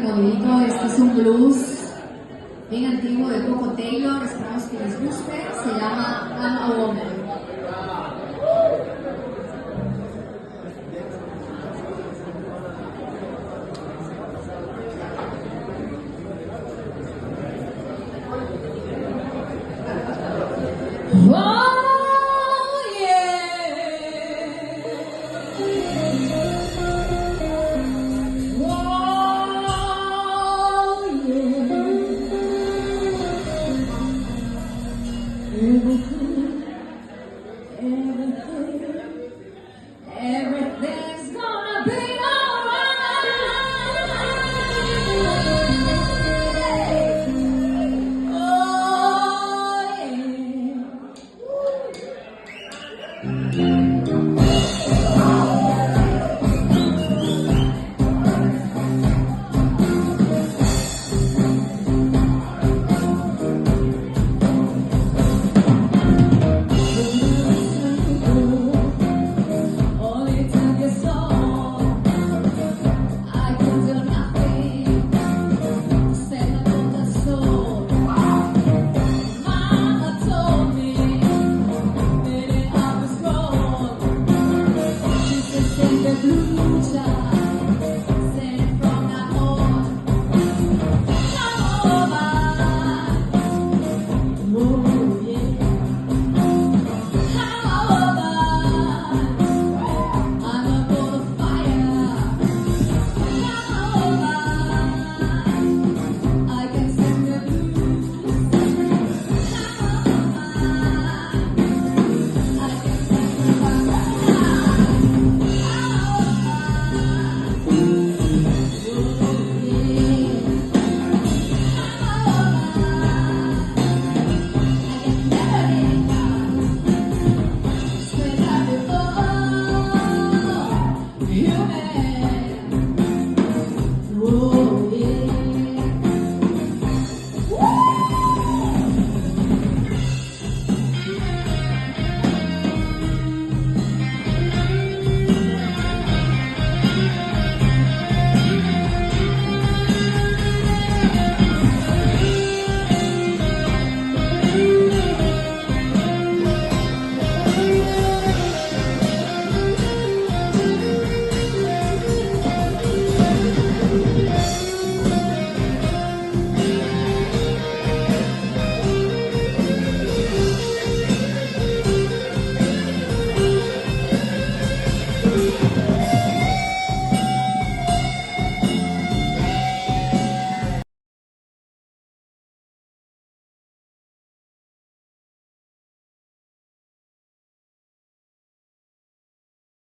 movidito. Este es un blues bien antiguo de Coco Taylor. Esperamos que les guste. Se llama I'm a Woman. Everything's gonna be alright. Only took your soul. I can do nothing. Said I know the soul. Mama told me that I was wrong. She said, sing the blue child.